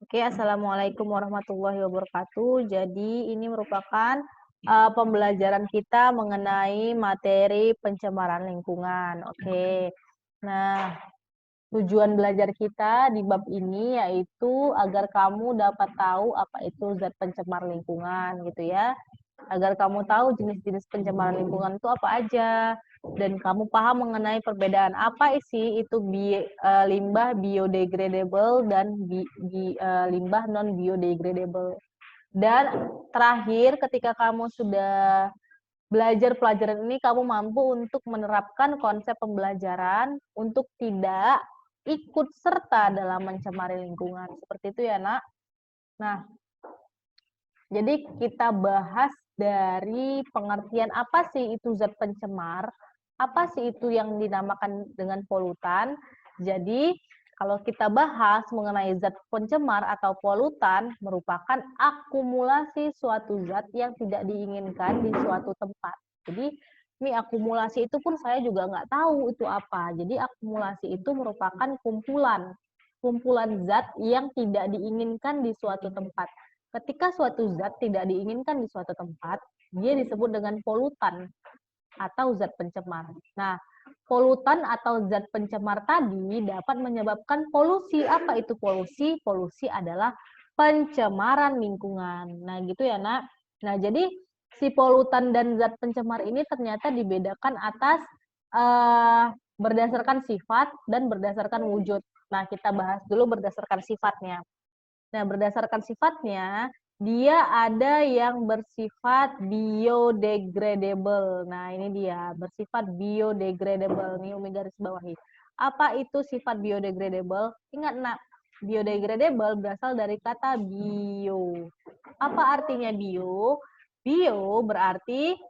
Oke, Assalamualaikum warahmatullahi wabarakatuh. Jadi ini merupakan pembelajaran kita mengenai materi pencemaran lingkungan. Oke, nah tujuan belajar kita di bab ini yaitu agar kamu dapat tahu apa itu zat pencemar lingkungan gitu ya. Agar kamu tahu jenis-jenis pencemaran lingkungan itu apa aja dan kamu paham mengenai perbedaan apa sih itu limbah biodegradable dan limbah non biodegradable. Dan terakhir ketika kamu sudah belajar pelajaran ini kamu mampu untuk menerapkan konsep pembelajaran untuk tidak ikut serta dalam mencemari lingkungan. Seperti itu ya, Nak. Nah, jadi kita bahas dari pengertian apa sih itu zat pencemar, apa sih itu yang dinamakan dengan polutan. Jadi kalau kita bahas mengenai zat pencemar atau polutan merupakan akumulasi suatu zat yang tidak diinginkan di suatu tempat. Jadi ini akumulasi itu pun saya juga nggak tahu itu apa. Jadi akumulasi itu merupakan kumpulan zat yang tidak diinginkan di suatu tempat. Ketika suatu zat tidak diinginkan di suatu tempat, dia disebut dengan polutan atau zat pencemar. Nah, polutan atau zat pencemar tadi dapat menyebabkan polusi. Apa itu polusi? Polusi adalah pencemaran lingkungan. Nah, gitu ya, Nak. Nah, jadi si polutan dan zat pencemar ini ternyata dibedakan atas berdasarkan sifat dan berdasarkan wujud. Nah, kita bahas dulu berdasarkan sifatnya. Nah, berdasarkan sifatnya, dia ada yang bersifat biodegradable. Nah, ini dia, bersifat biodegradable. Nih, Umi garis bawahi. Apa itu sifat biodegradable? Ingat, nak, biodegradable berasal dari kata bio. Apa artinya bio? Bio berarti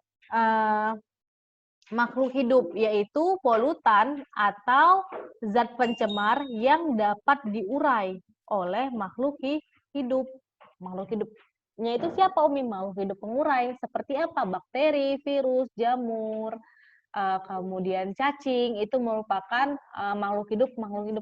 makhluk hidup, yaitu polutan atau zat pencemar yang dapat diurai oleh makhluk hidup. Makhluk hidupnya itu siapa, Umi? Makhluk hidup pengurai. Seperti apa? Bakteri, virus, jamur, kemudian cacing, itu merupakan makhluk hidup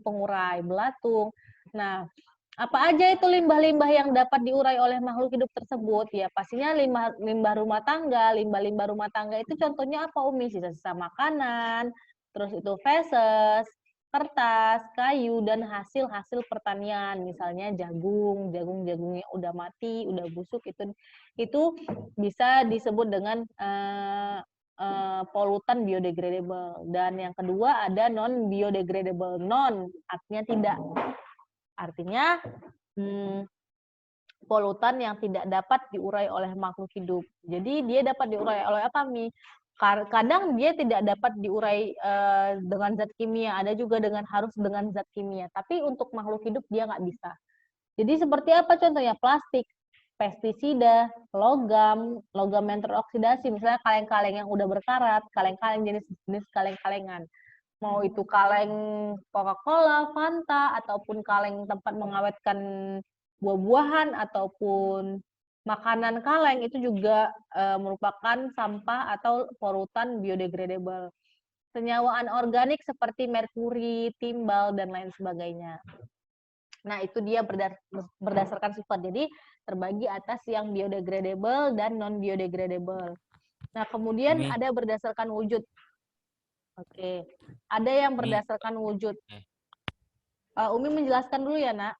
pengurai, belatung. Nah, apa aja itu limbah-limbah yang dapat diurai oleh makhluk hidup tersebut? Ya, pastinya limbah rumah tangga. Limbah-limbah rumah tangga itu contohnya apa, Umi? Sisa-sisa makanan, terus itu feses, kertas, kayu, dan hasil-hasil pertanian. Misalnya jagung-jagungnya udah mati, udah busuk, itu bisa disebut dengan polutan biodegradable. Dan yang kedua ada non biodegradable. Non artinya tidak. Artinya polutan yang tidak dapat diurai oleh makhluk hidup. Jadi dia dapat diurai oleh apa, Mi? Kadang dia tidak dapat diurai dengan zat kimia, ada juga harus dengan zat kimia. Tapi untuk makhluk hidup dia nggak bisa. Jadi seperti apa contohnya? Plastik, pestisida, logam yang teroksidasi, misalnya kaleng-kaleng yang udah berkarat, kaleng-kaleng jenis kaleng-kalengan. Mau itu kaleng Coca-Cola, Fanta, ataupun kaleng tempat mengawetkan buah-buahan ataupun makanan kaleng, itu juga merupakan sampah atau polutan biodegradable. Senyawa anorganik seperti merkuri, timbal, dan lain sebagainya. Nah, itu dia berdasarkan sifat. Jadi, terbagi atas yang biodegradable dan non-biodegradable. Nah, kemudian ada berdasarkan wujud. Oke, ada yang berdasarkan wujud. Umi menjelaskan dulu ya, Nak.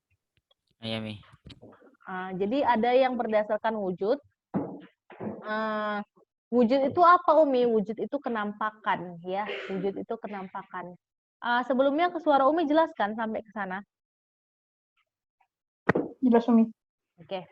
Iya, Mi. Jadi ada yang berdasarkan wujud. Wujud itu apa, Umi? Wujud itu kenampakan, ya. Wujud itu kenampakan. Sebelumnya ke suara Umi jelaskan sampai ke sana. Jelas, Umi. Oke.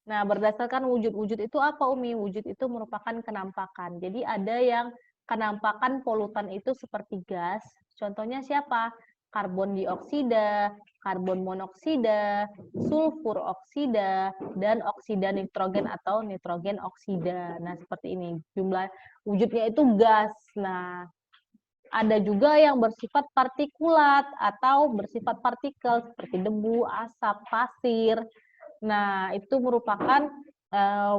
Nah, berdasarkan wujud itu apa, Umi? Wujud itu merupakan kenampakan. Jadi ada yang kenampakan polutan itu seperti gas. Contohnya siapa? Karbon dioksida, karbon monoksida, sulfur oksida, dan oksida nitrogen atau nitrogen oksida. Nah, seperti ini. Jumlah wujudnya itu gas. Nah, ada juga yang bersifat partikulat atau bersifat partikel seperti debu, asap, pasir. Nah, itu merupakan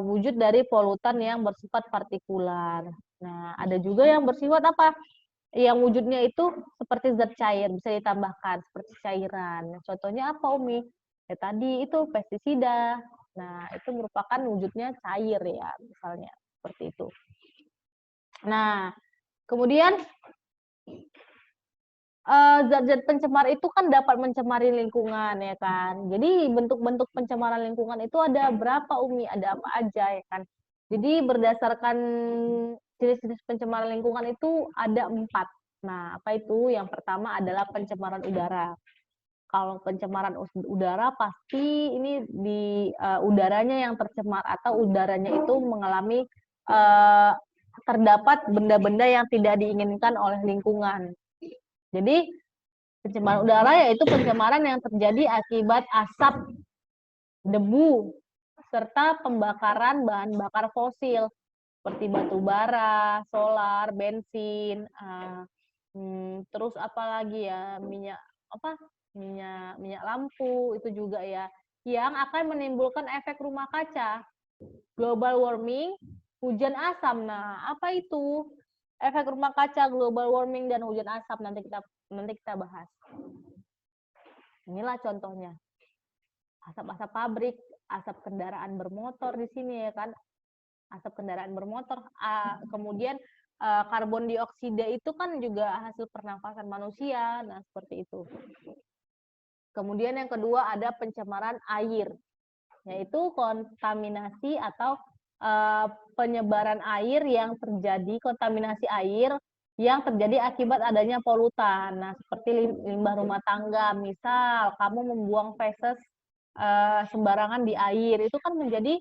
wujud dari polutan yang bersifat partikular. Nah, ada juga yang bersifat apa? Yang wujudnya itu seperti zat cair, bisa ditambahkan seperti cairan. Contohnya apa, Umi? Ya tadi itu pestisida. Nah, itu merupakan wujudnya cair ya, misalnya seperti itu. Nah, kemudian zat-zat pencemar itu kan dapat mencemari lingkungan ya kan. Jadi bentuk-bentuk pencemaran lingkungan itu ada berapa Umi? Ada apa aja ya kan. Jadi berdasarkan jenis-jenis pencemaran lingkungan itu ada 4. Nah, apa itu? Yang pertama adalah pencemaran udara. Kalau pencemaran udara pasti ini di udaranya yang tercemar atau udaranya itu mengalami terdapat benda-benda yang tidak diinginkan oleh lingkungan. Jadi pencemaran udara yaitu pencemaran yang terjadi akibat asap, debu, serta pembakaran bahan bakar fosil seperti batu bara, solar, bensin, terus apalagi ya minyak apa minyak lampu itu juga ya yang akan menimbulkan efek rumah kaca, global warming, hujan asam. Nah, apa itu efek rumah kaca, global warming dan hujan asap nanti kita bahas. Inilah contohnya. Asap-asap pabrik, asap kendaraan bermotor di sini ya kan. Asap kendaraan bermotor, kemudian karbon dioksida itu kan juga hasil pernafasan manusia. Nah, seperti itu. Kemudian yang kedua ada pencemaran air, yaitu kontaminasi atau penyebaran air yang terjadi, kontaminasi air yang terjadi akibat adanya polutan. Nah, seperti limbah rumah tangga, misal kamu membuang feses sembarangan di air, itu kan menjadi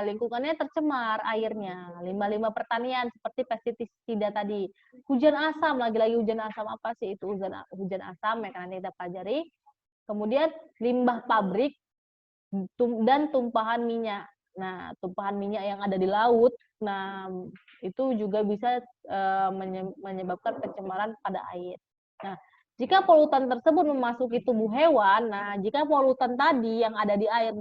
lingkungannya tercemar airnya. Limbah-limbah pertanian seperti pestisida tadi. Hujan asam, lagi-lagi hujan asam, apa sih itu hujan asam ya kan nanti kita pelajari. Kemudian limbah pabrik dan tumpahan minyak. Nah, tumpahan minyak yang ada di laut, nah itu juga bisa menyebabkan pencemaran pada air. Nah, jika polutan tersebut memasuki tubuh hewan, nah jika polutan tadi yang ada di air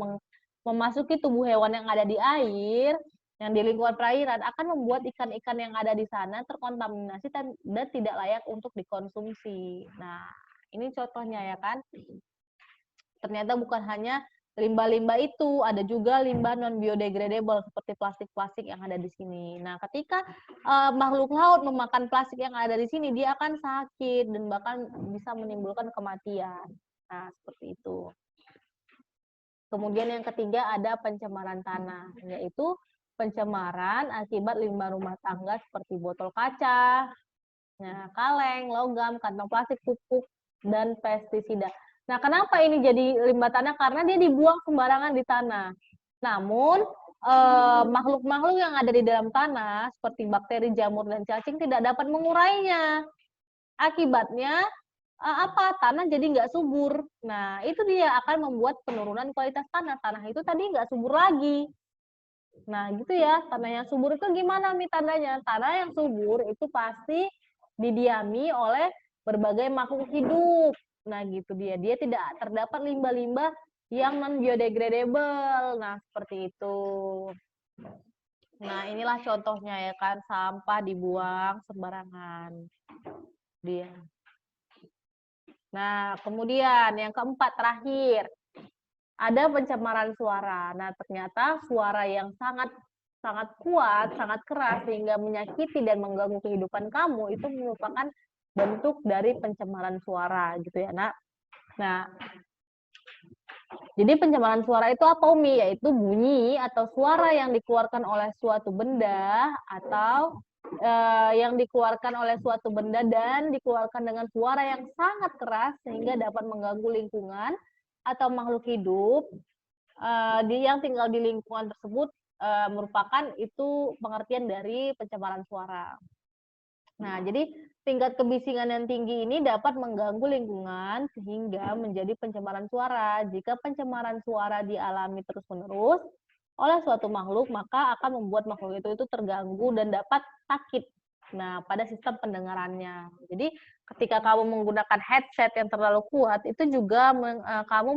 memasuki tubuh hewan yang ada di air, yang di lingkungan perairan, akan membuat ikan-ikan yang ada di sana terkontaminasi dan tidak layak untuk dikonsumsi. Nah, ini contohnya ya kan. Ternyata bukan hanya limbah-limbah itu, ada juga limbah non biodegradable seperti plastik-plastik yang ada di sini. Nah, ketika makhluk laut memakan plastik yang ada di sini, dia akan sakit dan bahkan bisa menimbulkan kematian. Nah, seperti itu. Kemudian yang ketiga ada pencemaran tanah, yaitu pencemaran akibat limbah rumah tangga seperti botol kaca, kaleng, logam, kantong plastik, pupuk, dan pestisida. Nah, kenapa ini jadi limbah tanah? Karena dia dibuang sembarangan di tanah. Namun, makhluk-makhluk yang ada di dalam tanah, seperti bakteri, jamur, dan cacing tidak dapat mengurainya. Akibatnya, tanah jadi nggak subur. Nah, itu dia akan membuat penurunan kualitas tanah. Tanah itu tadi nggak subur lagi. Nah, gitu ya. Tanah yang subur itu gimana nih tandanya? Tanah yang subur itu pasti didiami oleh berbagai makhluk hidup. Nah, gitu dia. Dia tidak terdapat limbah-limbah yang non biodegradable. Nah, seperti itu. Nah, inilah contohnya ya kan, sampah dibuang sembarangan. Dia. Nah, kemudian yang keempat terakhir, ada pencemaran suara. Nah, ternyata suara yang sangat kuat, sangat keras sehingga menyakiti dan mengganggu kehidupan kamu itu merupakan bentuk dari pencemaran suara gitu ya, Nak. Nah, jadi pencemaran suara itu apa, Umi? Yaitu bunyi atau suara yang dikeluarkan oleh suatu benda atau yang dikeluarkan oleh suatu benda dan dikeluarkan dengan suara yang sangat keras sehingga dapat mengganggu lingkungan atau makhluk hidup yang tinggal di lingkungan tersebut, merupakan itu pengertian dari pencemaran suara. Nah, jadi tingkat kebisingan yang tinggi ini dapat mengganggu lingkungan sehingga menjadi pencemaran suara. Jika pencemaran suara dialami terus-menerus oleh suatu makhluk, maka akan membuat makhluk itu terganggu dan dapat sakit. Nah, pada sistem pendengarannya. Jadi, ketika kamu menggunakan headset yang terlalu kuat, itu juga kamu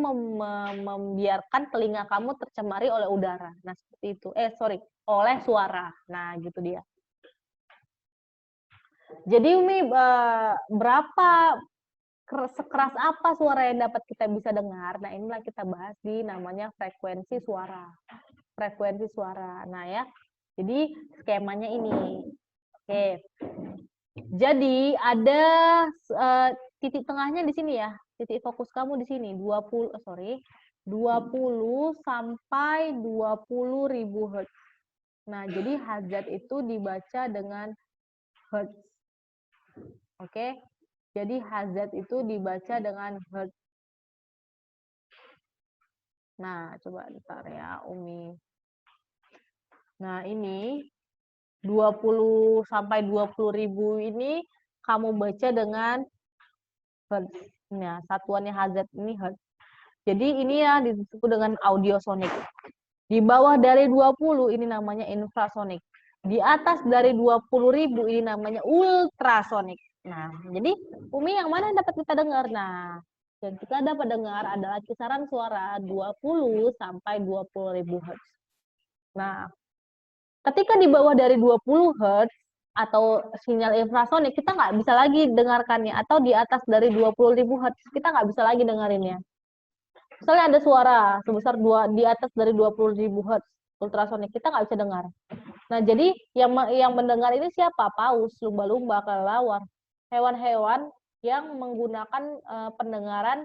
membiarkan telinga kamu tercemari oleh udara. Nah, seperti itu. Oleh suara. Nah, gitu dia. Jadi Umi, berapa sekeras apa suara yang dapat kita bisa dengar. Nah, inilah kita bahas di namanya frekuensi suara. Frekuensi suara. Nah, ya. Jadi skemanya ini. Oke. Jadi ada titik tengahnya di sini ya. Titik fokus kamu di sini 20 sampai 20.000 Hz. Nah, jadi hajat itu dibaca dengan Hz. Oke. Jadi hazat itu dibaca dengan Hz. Nah, coba ntar ya, Umi. Nah, ini 20 sampai 20.000 ini kamu baca dengan Hz. Nah, satuannya hazat ini Hz. Jadi ini ya disebut dengan audiosonik. Di bawah dari 20 ini namanya infrasonik. Di atas dari 20.000 ini namanya ultrasonik. Nah, jadi Umi yang mana yang dapat kita dengar? Nah, yang kita dapat dengar adalah kisaran suara 20 sampai 20.000 Hz. Nah, ketika di bawah dari 20 Hz atau sinyal infrasonik, kita nggak bisa lagi dengarkannya. Atau di atas dari 20.000 Hz, kita nggak bisa lagi dengerinnya. Misalnya ada suara sebesar di atas dari 20.000 Hz ultrasonik, kita nggak bisa dengar. Nah, jadi yang mendengar ini siapa? Paus, lumba-lumba, kelelawar, hewan-hewan yang menggunakan pendengaran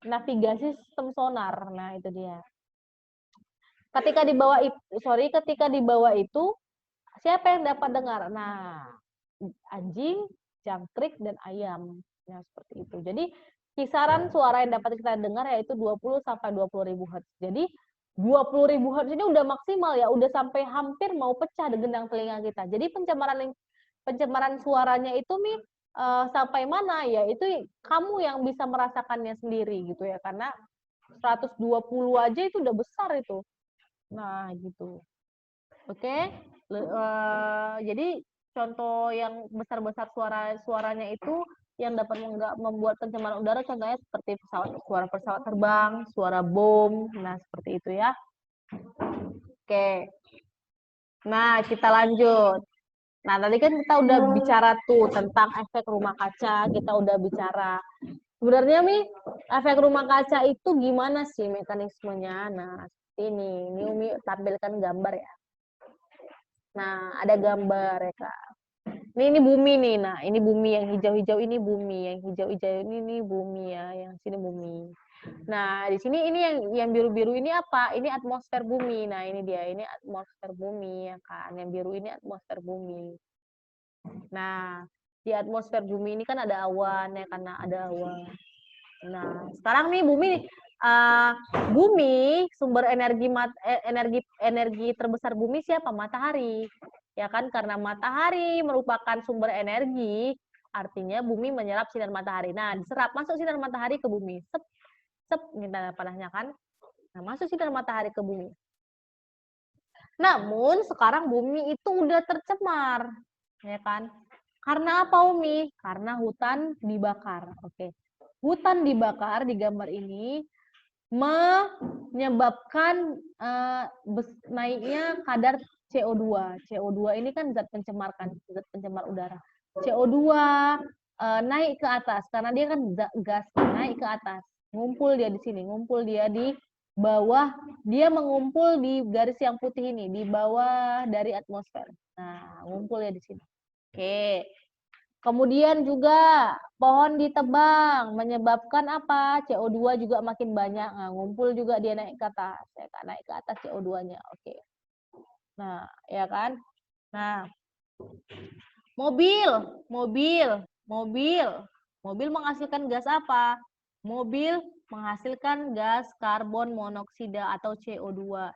navigasi sistem sonar. Nah, itu dia. Ketika di bawah itu siapa yang dapat dengar? Nah, anjing, jangkrik, dan ayam. Nah, seperti itu. Jadi kisaran suara yang dapat kita dengar yaitu 20 sampai 20.000 Hz. Jadi 20.000 Hz ini udah maksimal ya, udah sampai hampir mau pecah gendang telinga kita. Jadi pencemaran suaranya itu sampai mana ya? Itu kamu yang bisa merasakannya sendiri gitu ya, karena 120 aja itu udah besar itu. Nah, gitu. Oke. Jadi contoh yang besar-besar suaranya itu yang dapat membuat pencemaran udara, contohnya seperti suara pesawat terbang, suara bom, nah seperti itu ya. Oke. Nah, kita lanjut. Nah, tadi kan kita udah bicara tuh tentang efek rumah kaca, kita udah bicara. Sebenarnya efek rumah kaca itu gimana sih mekanismenya? Nah, seperti ini. Ini Umi tampilkan gambar ya. Nah, ada gambar ya, Kak. Ini bumi nih. Nah, ini bumi, yang hijau-hijau ini bumi, yang hijau-hijau ini bumi ya, yang sini bumi. Nah, di sini ini yang biru-biru ini apa? Ini atmosfer bumi. Nah, ini dia, ini atmosfer bumi ya kan. Yang biru ini atmosfer bumi. Nah, di atmosfer bumi ini kan ada awan ya, karena ada awan. Nah, sekarang nih bumi sumber energi terbesar bumi siapa? Matahari. Ya kan, karena matahari merupakan sumber energi, artinya bumi menyerap sinar matahari. Nah, diserap masuk sinar matahari ke bumi. Sep, sep, kita panahnya kan. Nah, masuk sinar matahari ke bumi. Namun sekarang bumi itu udah tercemar, ya kan? Karena apa, Umi? Karena hutan dibakar. Oke. Hutan dibakar di gambar ini menyebabkan naiknya kadar CO2. CO2 ini kan zat pencemar udara. CO2 naik ke atas karena dia kan gas, naik ke atas. Ngumpul dia di sini, ngumpul dia di bawah, dia mengumpul di garis yang putih ini, di bawah dari atmosfer. Nah, ngumpul ya di sini. Oke. Kemudian juga pohon ditebang menyebabkan apa? CO2 juga makin banyak. Nah, ngumpul juga dia naik ke atas. Ya kan? Naik ke atas CO2-nya. Oke. Nah, ya kan? Nah, mobil menghasilkan gas apa? Mobil menghasilkan gas karbon monoksida atau CO2.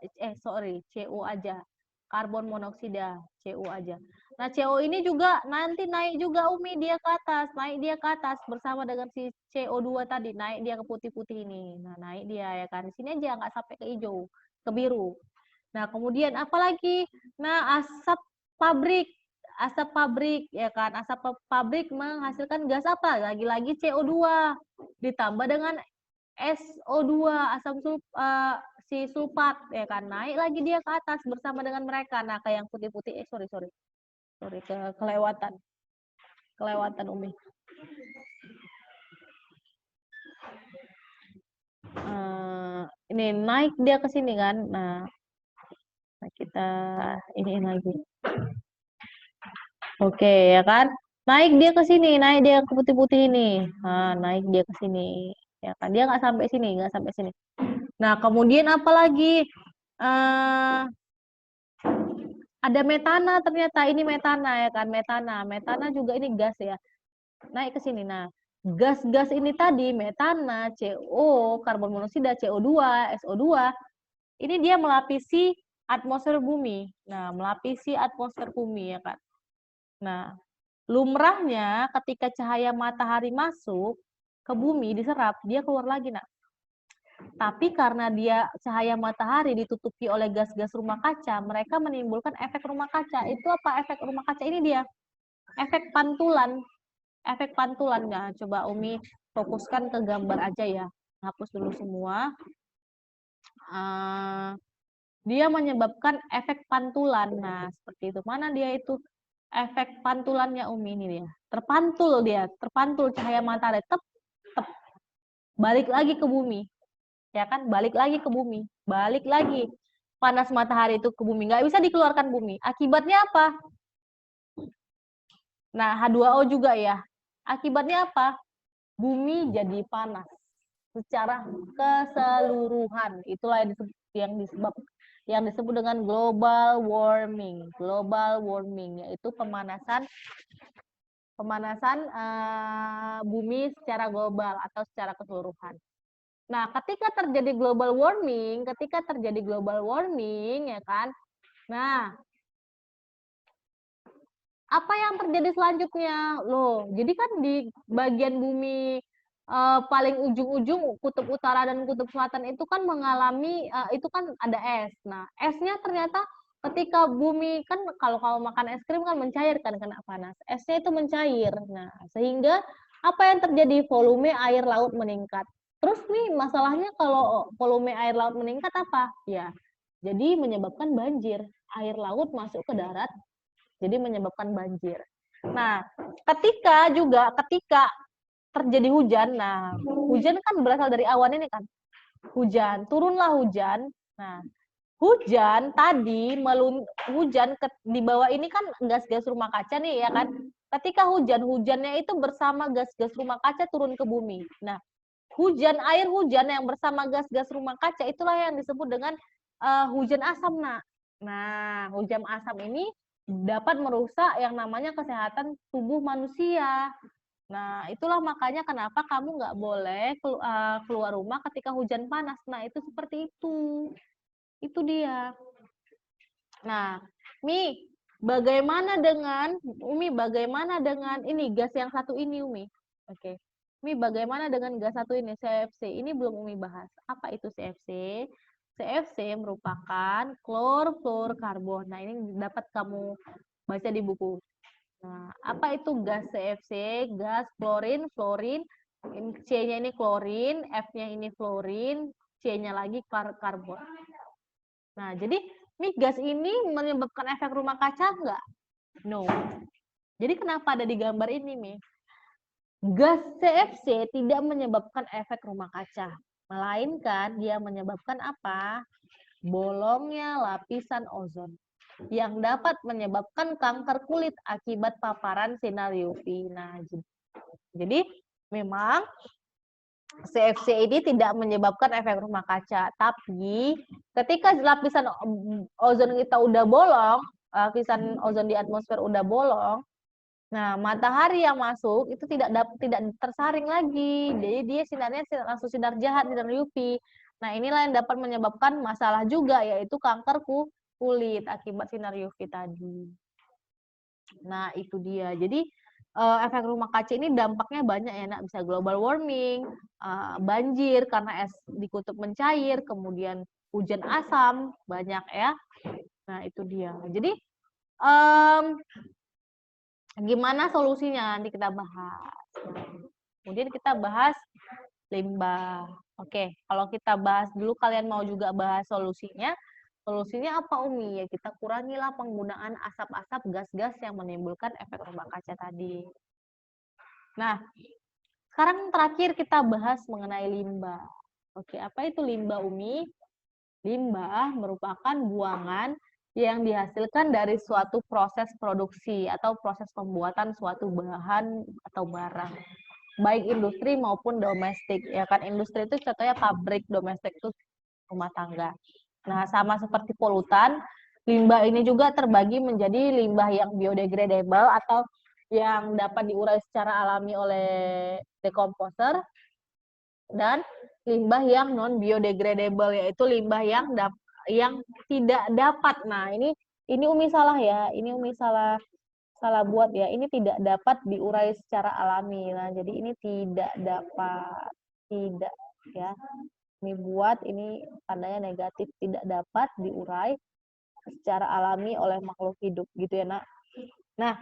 CO aja. Karbon monoksida, CO aja. Nah, CO ini juga nanti naik juga, Umi, dia ke atas, naik dia ke atas bersama dengan si CO2 tadi, naik dia ke putih-putih ini. Nah, naik dia ya kan. Di sini aja nggak sampai ke hijau, ke biru. Nah, kemudian apalagi? Nah, asap pabrik ya kan. Asap pabrik menghasilkan gas apa? Lagi-lagi CO2 ditambah dengan SO2, si sulfat ya kan, naik lagi dia ke atas bersama dengan mereka. Nah, kayak yang putih-putih kelewatan Umi. Ini naik dia ke sini kan. Nah, kita iniin lagi. Oke, ya kan? Naik dia ke sini, naik dia ke putih-putih ini. Nah, naik dia ke sini. Ya kan? Dia nggak sampai sini, nggak sampai sini. Nah, kemudian apa lagi? Ada metana ternyata. Ini metana ya kan? Metana. Metana juga ini gas ya. Naik ke sini. Nah, gas-gas ini tadi, metana, CO, karbon monoksida, CO2, SO2, ini dia melapisi atmosfer bumi. Nah, melapisi atmosfer bumi ya kan. Nah, lumrahnya ketika cahaya matahari masuk ke bumi diserap, dia keluar lagi, nak. Tapi karena dia cahaya matahari ditutupi oleh gas-gas rumah kaca, mereka menimbulkan efek rumah kaca. Itu apa efek rumah kaca? Ini dia, efek pantulan. Efek pantulannya. Coba Umi fokuskan ke gambar aja ya. Hapus dulu semua. Dia menyebabkan efek pantulan. Nah, seperti itu. Mana dia itu? Efek pantulannya Umi ini dia. Terpantul cahaya matahari. Tep, tep. Balik lagi ke bumi. Ya kan? Balik lagi ke bumi. Balik lagi. Panas matahari itu ke bumi. Nggak bisa dikeluarkan bumi. Akibatnya apa? Nah, H2O juga ya. Akibatnya apa? Bumi jadi panas secara keseluruhan. Itulah yang disebut dengan global warming. Global warming yaitu pemanasan bumi secara global atau secara keseluruhan. Nah, ketika terjadi global warming ya kan. Nah, apa yang terjadi selanjutnya? Loh, jadi kan di bagian bumi paling ujung-ujung kutub utara dan kutub selatan itu kan mengalami itu kan ada es. Nah, esnya ternyata ketika bumi kan kalau makan es krim kan mencair kan kena panas. Esnya itu mencair. Nah, sehingga apa yang terjadi? Volume air laut meningkat. Terus nih masalahnya kalau volume air laut meningkat apa? Ya, jadi menyebabkan banjir. Air laut masuk ke darat jadi menyebabkan banjir. Nah, ketika terjadi hujan, nah hujan kan berasal dari awan ini kan, turunlah hujan. Nah, hujan tadi di bawah ini kan gas-gas rumah kaca nih ya kan. Ketika hujannya itu bersama gas-gas rumah kaca turun ke bumi. Nah, air hujan yang bersama gas-gas rumah kaca itulah yang disebut dengan hujan asam, nak. Nah, hujan asam ini dapat merusak yang namanya kesehatan tubuh manusia. Nah, itulah makanya kenapa kamu nggak boleh keluar rumah ketika hujan panas. Nah, itu seperti itu. Itu dia. Nah, bagaimana dengan ini gas yang satu ini, Umi? Oke. Bagaimana dengan gas satu ini, CFC? Ini belum Umi bahas. Apa itu CFC? CFC merupakan klorofluorkarbon. Nah, ini dapat kamu baca di buku. Nah, apa itu gas CFC? Gas fluorine. C-nya ini klorin, F-nya ini fluorin, C-nya lagi karbon. Nah, jadi gas ini menyebabkan efek rumah kaca enggak? No. Jadi kenapa ada di gambar ini, Gas CFC tidak menyebabkan efek rumah kaca. Melainkan dia menyebabkan apa? Bolongnya lapisan ozon yang dapat menyebabkan kanker kulit akibat paparan sinar UV. Nah, jadi memang CFC ini tidak menyebabkan efek rumah kaca, tapi ketika lapisan ozon kita udah bolong, lapisan ozon di atmosfer udah bolong, nah matahari yang masuk itu tidak tersaring lagi, jadi dia sinarnya langsung sinar jahat, sinar UV. Nah, inilah yang dapat menyebabkan masalah juga, yaitu kanker kulit akibat sinar UV tadi. Nah, itu dia. Jadi efek rumah kaca ini dampaknya banyak ya, nak. Bisa global warming, banjir karena es di kutub mencair, kemudian hujan asam, banyak ya. Nah, itu dia. Jadi gimana solusinya nanti kita bahas. Kemudian kita bahas limbah. Oke, kalau kita bahas dulu, kalian mau juga bahas solusinya. Solusinya apa, Umi? Ya kita kurangilah penggunaan asap-asap gas-gas yang menimbulkan efek rumah kaca tadi. Nah, sekarang terakhir kita bahas mengenai limbah. Oke, apa itu limbah, Umi? Limbah merupakan buangan yang dihasilkan dari suatu proses produksi atau proses pembuatan suatu bahan atau barang, baik industri maupun domestik. Ya kan, industri itu contohnya pabrik, domestik itu rumah tangga. Nah, sama seperti polutan, limbah ini juga terbagi menjadi limbah yang biodegradable atau yang dapat diurai secara alami oleh dekomposer, dan limbah yang non biodegradable, yaitu limbah yang tidak dapat. Nah, ini Umi salah ya. Ini Umi salah salah buat ya. Ini tidak dapat diurai secara alami. Nah, jadi ini tidak dapat. Tidak ya. Umi buat ini tandanya negatif, tidak dapat diurai secara alami oleh makhluk hidup gitu ya, Nak. Nah,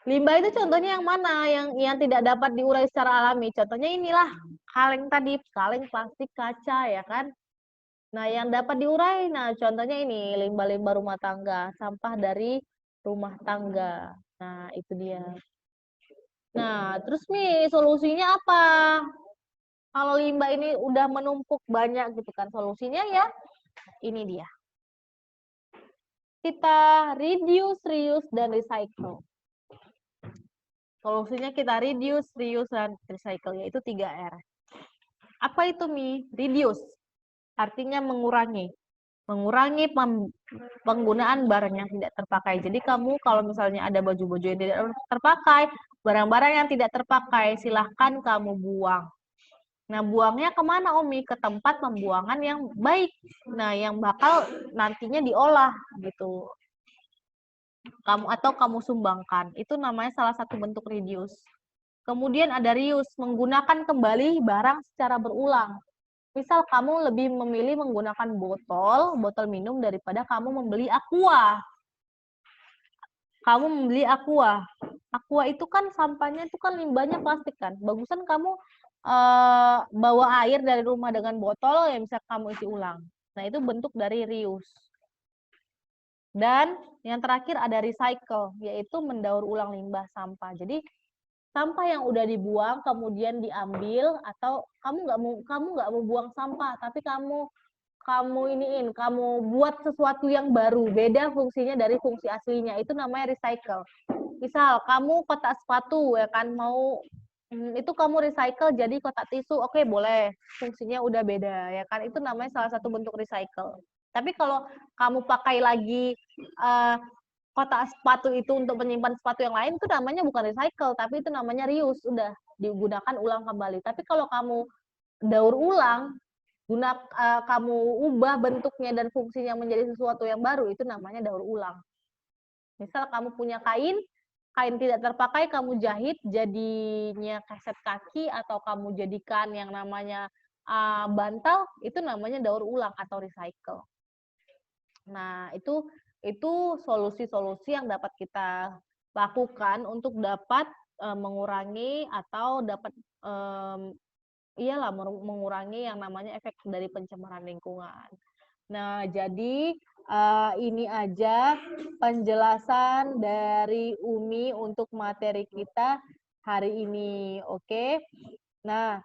limbah itu contohnya yang mana? Yang tidak dapat diurai secara alami. Contohnya inilah, kaleng tadi, kaleng plastik, kaca ya kan. Nah, yang dapat diurai, nah contohnya ini limbah-limbah rumah tangga, sampah dari rumah tangga. Nah, itu dia. Nah, terus nih solusinya apa? Kalau limbah ini udah menumpuk banyak gitu kan, solusinya ya ini dia. Kita reduce, reuse, dan recycle. Solusinya kita reduce, reuse, dan recycle, yaitu 3R. Apa itu, Mi? Reduce, artinya mengurangi. Mengurangi penggunaan barang yang tidak terpakai. Jadi kamu kalau misalnya ada baju-baju yang tidak terpakai, barang-barang yang tidak terpakai, silahkan kamu buang. Nah, buangnya kemana, Umi? Ke tempat pembuangan yang baik. Nah, yang bakal nantinya diolah gitu. Kamu sumbangkan. Itu namanya salah satu bentuk reduce. Kemudian ada reuse, menggunakan kembali barang secara berulang. Misal kamu lebih memilih menggunakan botol minum daripada kamu membeli aqua. Kamu membeli aqua. Aqua itu kan sampahnya itu kan limbahnya plastik kan. Bagusan kamu bawa air dari rumah dengan botol yang bisa kamu isi ulang. Nah, itu bentuk dari reuse. Dan yang terakhir ada recycle, yaitu mendaur ulang limbah sampah. Jadi sampah yang udah dibuang kemudian diambil, atau kamu nggak mau buang sampah, tapi kamu buat sesuatu yang baru, beda fungsinya dari fungsi aslinya, itu namanya recycle. Misal kamu kotak sepatu ya kan, itu kamu recycle jadi kotak tisu, oke, boleh, fungsinya udah beda ya kan, itu namanya salah satu bentuk recycle. Tapi kalau kamu pakai lagi kotak sepatu itu untuk menyimpan sepatu yang lain, itu namanya bukan recycle, tapi itu namanya reuse, udah digunakan ulang kembali. Tapi kalau kamu daur ulang, kamu ubah bentuknya dan fungsinya menjadi sesuatu yang baru, itu namanya daur ulang. Misal kamu punya kain tidak terpakai, kamu jahit jadinya kaset kaki, atau kamu jadikan yang namanya bantal, itu namanya daur ulang atau recycle. Nah, itu solusi-solusi yang dapat kita lakukan untuk dapat mengurangi atau dapat mengurangi yang namanya efek dari pencemaran lingkungan. Nah, jadi ini aja penjelasan dari Umi untuk materi kita hari ini, oke? Nah,